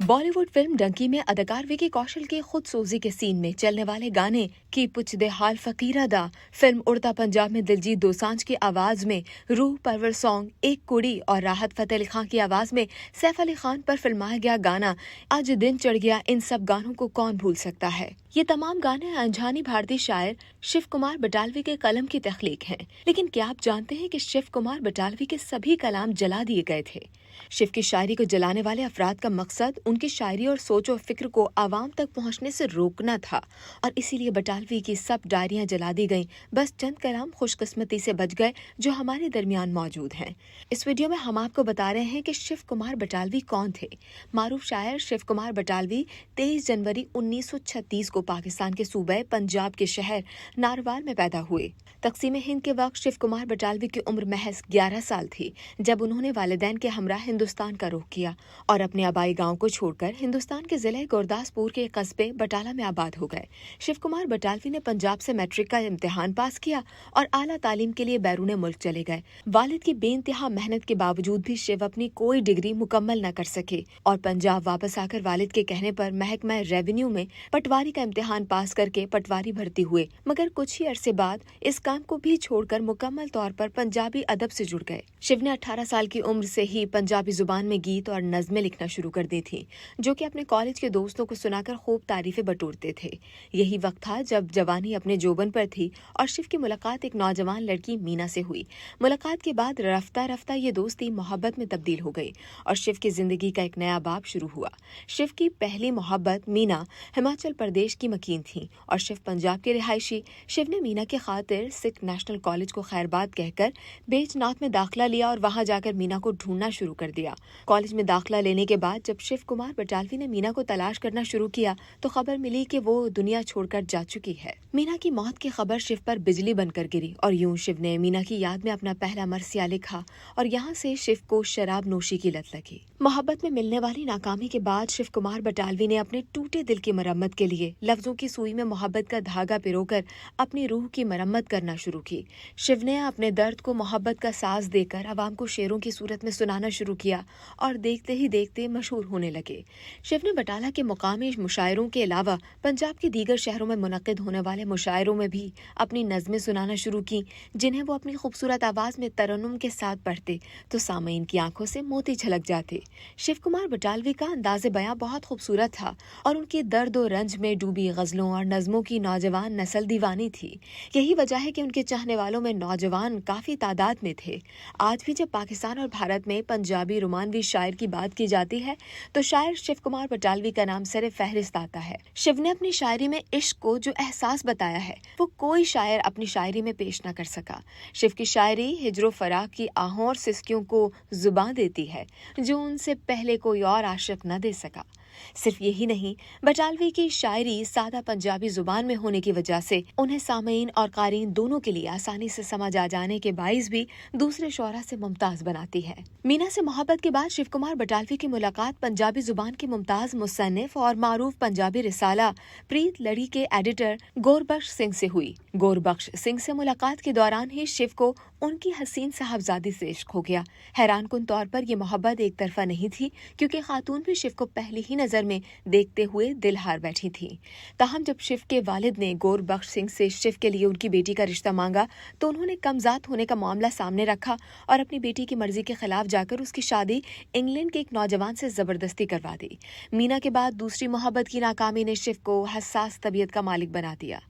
Bollywood film Dunki में अदाकार विकी कौशल की खुदसोजी के सीन में चलने वाले गाने की पुछ दे हाल फकीरा दा फिल्म उड़ता पंजाब में दिलजीत दोसांझ की आवाज में रूह परवर सॉन्ग एक कुड़ी और राहत फतेह अली खान की आवाज में सैफ अली खान पर फिल्माया गया गाना आज दिन चढ़ गया। इन सब गानों को कौन भूल सकता है। ये तमाम गाने अनजानी भारतीय शायर शिव कुमार बटालवी के कलम की तख्लीक हैं। लेकिन क्या आप जानते हैं कि शिव कुमार बटालवी के सभी कलाम जला दिए गए थे। शिव की शायरी को जलाने वाले अफराद का मकसद उनकी शायरी और सोच और फिक्र को आवाम तक पहुंचने से रोकना था और इसीलिए बटालवी की सब डायरियां जला दी गईं। बस चंद कलाम खुशकिस्मती से बच गए जो हमारे दरमियान मौजूद हैं। इस वीडियो में हम आपको बता रहे हैं कि शिव कुमार बटालवी कौन थे। मारूफ शायर शिव कुमार बटालवी 23 जनवरी 1936 को पाकिस्तान के सूबे पंजाब के शहर नारवाल में पैदा हुए। तकसीम हिंद के वक्त शिव कुमार बटालवी की उम्र महज 11 साल थी जब उन्होंने वालिदैन के हमरा हिंदुस्तान का रुख किया और अपने आबाई गांव को छोड़कर हिंदुस्तान के जिले गुरदासपुर के कस्बे बटाला में आबाद हो गए। शिव कुमार बटालवी ने पंजाब से मैट्रिक का इम्तिहान पास किया और आला तालीम के लिए बैरून मुल्क चले गए। वालिद की बेइंतहा मेहनत के बावजूद भी शिव अपनी कोई डिग्री मुकम्मल न कर सके और पंजाब वापस आकर वालिद के कहने पर महकमा रेवेन्यू में पटवारी का इम्तिहान पास करके पटवारी भर्ती हुए, मगर कुछ ही अरसे बाद इस काम को भी छोड़कर मुकम्मल तौर पर पंजाबी अदब से जुड़ गए। शिव ने 18 साल की उम्र से ही पंजाबी जुबान में गीत और नज़में लिखना शुरू कर दी थी, जो कि अपने कॉलेज के दोस्तों को सुनाकर खूब तारीफें बटोरते थे। यही वक्त था जब जवानी अपने जोबन पर थी और शिव की मुलाकात एक नौजवान लड़की मीना से हुई। मुलाकात के बाद रफ्ता रफ्ता ये दोस्ती मोहब्बत में तब्दील हो गई और शिव की जिंदगी का एक नया बाब शुरू हुआ। शिव की पहली मोहब्बत मीना हिमाचल प्रदेश की मकीन थी और शिव पंजाब के रिहायशी। शिव ने मीना की खातिर सिख नेशनल कॉलेज को खैरबाद कहकर बेजनाथ में दाखिला लिया और वहां जाकर मीना को ढूंढना शुरू कर दिया। कॉलेज में दाखिला लेने के बाद जब शिव कुमार बटालवी ने मीना को तलाश करना शुरू किया तो खबर मिली कि वो दुनिया छोड़कर जा चुकी है। मीना की मौत की खबर शिव पर बिजली बनकर गिरी और यूं शिव ने मीना की याद में अपना पहला मरसिया लिखा और यहाँ से शिव को शराब नोशी की लत लगी। मोहब्बत में मिलने वाली नाकामी के बाद शिव कुमार बटालवी ने अपने टूटे दिल की मरम्मत के लिए लफ्जों की सुई में मोहब्बत का धागा पिरोकर अपनी रूह की मरम्मत करना शुरू की। शिव ने अपने दर्द को मोहब्बत का साज देकर आवाम को शेरों की सूरत में सुनाना शुरू किया और देखते ही देखते मशहूर होने लगे। शिव ने बटाला के मुकामी मुशायरों के अलावा पंजाब के दीगर शहरों में मुनक्किद होने वाले मुशायरों में भी अपनी नज़में सुनाना शुरू की, जिन्हें वो अपनी खूबसूरत आवाज़ में तरन्नुम के साथ पढ़ते तो सामईन की आंखों से मोती छलक जाते। शिव कुमार बटालवी का अंदाज़े बयां बहुत खूबसूरत था और उनकी दर्द और रंज में डूबी गज़लों और नज़मों की नौजवान नस्ल दीवानी थी। यही वजह है कि उनके चाहने वालों में नौजवान काफ़ी तादाद में थे। आज भी जब पाकिस्तान और भारत में पंजाबी रोमानवी शायर की बात की जाती है तो शायर शिव कुमार बटालवी का नाम सरे फहरिस्त आता है। शिव ने अपनी शायरी में इश्क को जो एहसास बताया है वो कोई शायर अपनी शायरी में पेश न कर सका। शिव की शायरी हिजरो फराक की आहों और सिसकियों को जुबान देती है जो उनसे पहले कोई और आशिक न दे सका। सिर्फ यही नहीं, बटालवी की शायरी सादा पंजाबी जुबान में होने की वजह से उन्हें सामईन और क़ारीन दोनों के लिए आसानी से समझ आ जाने के बाइस भी दूसरे शोरा से मुमताज बनाती है। मीना से मोहब्बत के बाद शिव कुमार बटालवी की मुलाकात पंजाबी जुबान के मुमताज मुसन्निफ और मारूफ पंजाबी रिसाला प्रीत लड़ी के एडिटर गोरबख्श सिंह से हुई। गोरबख्श सिंह से मुलाकात के दौरान ही शिव को उनकी हसीन साहबजादी से इश्क हो गया। हैरानकुन तौर पर यह मोहब्बत एक तरफा नहीं थी क्योंकि खातून भी शिव को पहली ही नजर में देखते हुए दिल हार बैठी थी। ताहम जब शिव के वालिद ने गोरबख्श सिंह से शिव के लिए उनकी बेटी का रिश्ता मांगा तो उन्होंने कमजात होने का मामला सामने रखा और अपनी बेटी की मर्जी के खिलाफ जाकर उसकी शादी इंग्लैंड के एक नौजवान से जबरदस्ती करवा दी। मीना के बाद दूसरी मोहब्बत की नाकामी ने शिव को हसास तबीयत का मालिक बना दिया।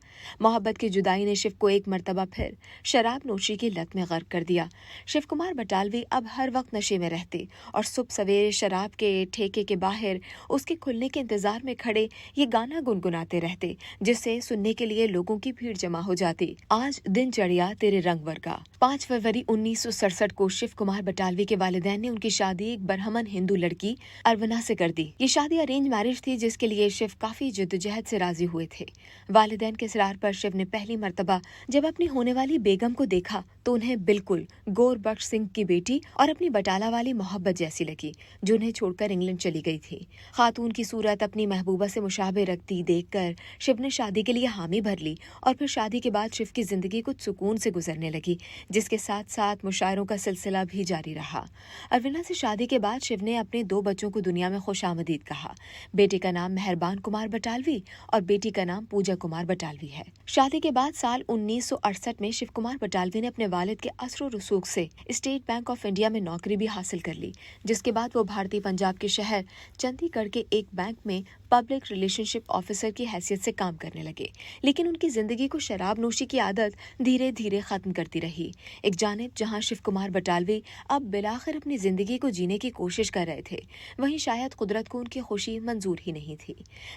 मोहब्बत की जुदाई ने शिव को एक मर्तबा फिर शराब नोशी की लत में गर्क कर दिया। शिव कुमार बटालवी अब हर वक्त नशे में रहते और सुबह सवेरे शराब के ठेके के बाहर उसके खुलने के इंतजार में खड़े ये गाना गुनगुनाते रहते, जिसे सुनने के लिए लोगों की भीड़ जमा हो जाती। आज दिन चढ़िया तेरे रंग वर्गा। 5 फरवरी 1967 को शिव कुमार बटालवी के वालिदैन ने उनकी शादी एक बरहमन हिंदू लड़की अरवना से कर दी। ये शादी अरेंज मैरिज थी जिसके लिए शिव काफी जद्दोजहद से राजी हुए थे। वालिदैन के इसरार पर शिव ने पहली मर्तबा जब अपनी होने वाली बेगम को देखा तो उन्हें बिल्कुल गोरबख्श सिंह की बेटी और अपनी बटाला वाली मोहब्बत जैसी लगी, जो उन्हें छोड़कर इंग्लैंड चली गई थी। खातून की सूरत अपनी महबूबा से मुशाबे रखती देखकर शिव ने शादी के लिए हामी भर ली और फिर शादी के बाद शिव की जिंदगी कुछ सुकून से गुजरने लगी, जिसके साथ साथ मुशायरों का सिलसिला भी जारी रहा। अरविंदा से शादी के बाद शिव ने अपने 2 बच्चों को दुनिया में खुशामदीद कहा। बेटे का नाम मेहरबान कुमार बटालवी और बेटी का नाम पूजा कुमार बटालवी है। शादी के बाद साल 1968 में शिव कुमार बटालवी ने अपने वालिद के असर रसूख से स्टेट बैंक ऑफ इंडिया में नौकरी भी हासिल कर ली, जिसके बाद वो भारतीय पंजाब के शहर चंडीगढ़ के एक बैंक में पब्लिक रिलेशनशिप ऑफिसर की हैसियत से काम करने लगे। लेकिन उनकी जिंदगी को शराब नोशी की आदत धीरे धीरे खत्म करती रही। एक जानिब जहां शिव कुमार बटालवी अब बिलाखिर अपनी जिंदगी को जीने की कोशिश कर रहे थे, वहीं शायद कुदरत को उनकी खुशी मंजूर ही नहीं थी।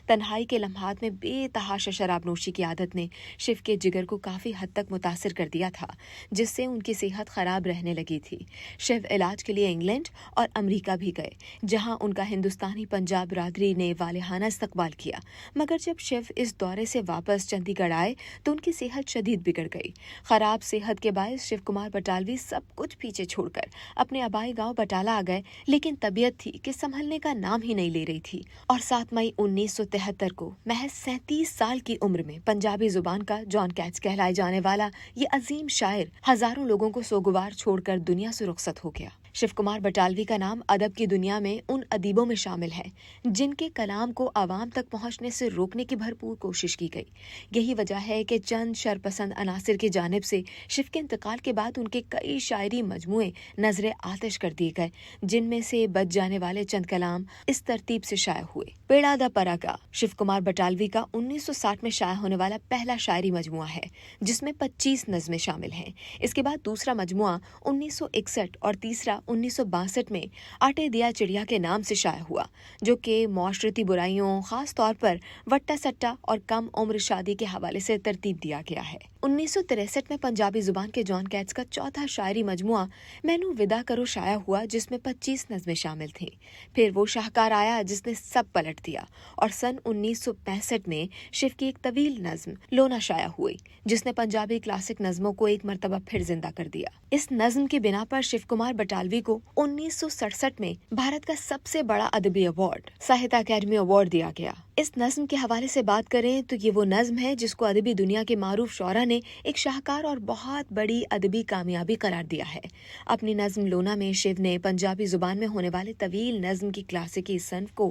तन्हाई के लम्हात में बेतहाशा शराब नोशी की आदत ने शिव के जिगर को काफी हद तक मुतासिर कर दिया था, जिससे उनकी सेहत खराब रहने लगी थी। शिव इलाज के लिए इंग्लैंड और अमेरिका भी गए, जहां उनका हिंदुस्तानी पंजाब बिरादरी ने वालेहाना इस्तकबाल किया। मगर जब शिव इस दौरे से वापस चंडीगढ़ आए तो उनकी सेहत शदीद बिगड़ गई। खराब सेहत के बायस शिव कुमार बटालवी सब कुछ पीछे छोड़कर अपने आबाई गांव बटाला आ गए, लेकिन तबीयत थी कि संभलने का नाम ही नहीं ले रही थी। और 7 मई 1973 को महज 37 साल की उम्र में पंजाबी जुबान का जॉन कैट्स कहलाए जाने वाला ये अजीम शायर हजारों लोगों को सोगवार छोड़कर दुनिया से रुखसत हो गया। शिव कुमार बटालवी का नाम अदब की दुनिया में उन अदीबों में शामिल है जिनके कलाम को आवाम तक पहुंचने से रोकने की भरपूर कोशिश की गई। यही वजह है कि चंद शरपसंद अनासिर की जानिब से शिव के इंतकाल के बाद उनके कई शायरी मजमुए नजरे आतिश कर दिए गए, जिनमें से बच जाने वाले चंद कलाम इस तरतीब से शाया हुए। पेड़ा दा परागा शिव कुमार बटालवी का 1960 में शाया होने वाला पहला शायरी मजमुआ है, जिसमें 25 नज़में शामिल हैं। इसके बाद दूसरा मजमुआ 1961 और तीसरा 1962 में आटे दिया चिड़िया के नाम से शाया हुआ, जो कि मुआशरती बुराइयों, खास तौर पर वट्टा सट्टा और कम उम्र शादी के हवाले से तरतीब दिया गया है। 1963 में पंजाबी जुबान के जॉन कैट्स का चौथा शायरी मजमुआ मैनू विदा करो शाया हुआ, जिसमें 25 नज़में शामिल थीं। फिर वो शाहकार आया जिसने सब पलट दिया, और सन 1965 में शिव की एक तवील नज़्म लोना शाया हुई, जिसने पंजाबी क्लासिक नज़मों को एक मरतबा फिर जिंदा कर दिया। इस नज़्म की बिना पर शिव कुमार बटालवी को 1967 में भारत का सबसे बड़ा अदबी अवार्ड साहित्य अकेडमी अवार्ड दिया गया। इस नज़्म के हवाले से बात करें तो ये वो नज़्म है जिसको अदबी दुनिया के मारूफ शौरा ने एक शाहकार और बहुत बड़ी अदबी कामयाबी करार दिया है। अपनी नज़्म लोना में शिव ने पंजाबी जुबान में होने वाले तवील नज़्म की क्लासिकी सन्फ को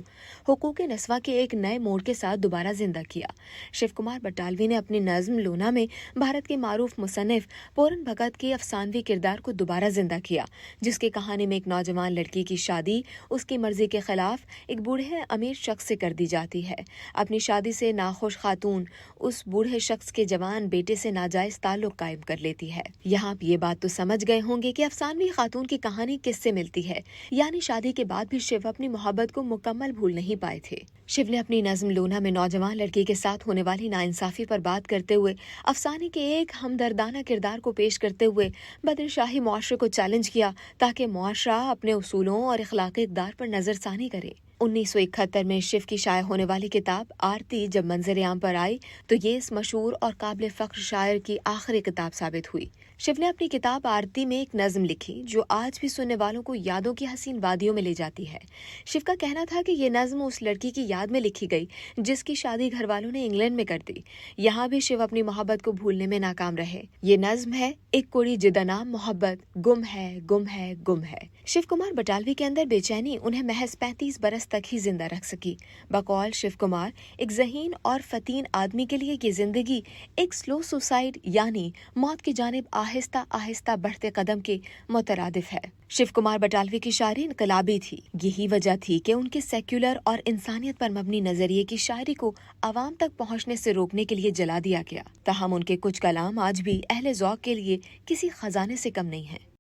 हुकूक नस्वा के एक नए मोड़ के साथ दोबारा जिंदा किया। शिव कुमार बटालवी ने अपनी नज़्म लोना में भारत के मारूफ मुसन्निफ पूरन भगत के अफसानवी किरदार को दोबारा जिंदा किया, जिसकी कहानी में एक नौजवान लड़की की शादी उसकी मर्जी के खिलाफ एक बूढ़े अमीर शख्स से कर दी जाती है। अपनी शादी से नाखुश खातून उस बूढ़े शख्स के जवान बेटे से नाजायज ताल्लुक कायम कर लेती है। यहाँ आप ये बात तो समझ गए होंगे कि अफसानवी खातून की कहानी किससे मिलती है, यानी शादी के बाद भी शिव अपनी मोहब्बत को मुकम्मल भूल नहीं पाए थे। शिव ने अपनी नज़्म लोना में नौजवान लड़की के साथ होने वाली नाइंसाफी पर बात करते हुए अफसाने के एक हमदर्दाना किरदार को पेश करते हुए बदरशाही मुआशरे को चैलेंज किया, ताकि मुआशरा अपने उसूलों और इखलाकी इक़दार पर नजरसानी करे। 1971 में शिव की शाया होने वाली किताब आरती जब मंजर आम पर आई तो ये इस मशहूर और काबिल फख्र शायर की आखिरी किताब साबित हुई। शिव ने अपनी किताब आरती में एक नज़्म लिखी जो आज भी सुनने वालों को यादों की हसीन वादियों में ले जाती है। शिव का कहना था कि ये नज़्म उस लड़की की याद में लिखी गई जिसकी शादी घर वालों ने इंग्लैंड में कर दी। यहाँ भी शिव अपनी मोहब्बत को भूलने में नाकाम रहे। ये नज़्म है एक कुड़ी जिदा नाम मोहब्बत, गुम है गुम है गुम है। शिव कुमार बटालवी के अंदर बेचैनी उन्हें महज 35 बरस तक ही जिंदा रख सकी। बकौल शिव कुमार, एक ज़हीन और फतीन आदमी के लिए ये जिंदगी एक स्लो सुसाइड यानी मौत की जानिब आहिस्ता आहिस्ता बढ़ते कदम के मुतरादिफ है। शिव कुमार बटालवी की शायरी इनकलाबी थी। यही वजह थी कि उनके सेक्युलर और इंसानियत पर मबनी नजरिए की शायरी को आवाम तक पहुंचने से रोकने के लिए जला दिया गया। ताहम उनके कुछ कलाम आज भी अहले ज़ौक़ के लिए किसी खजाने से कम नहीं है।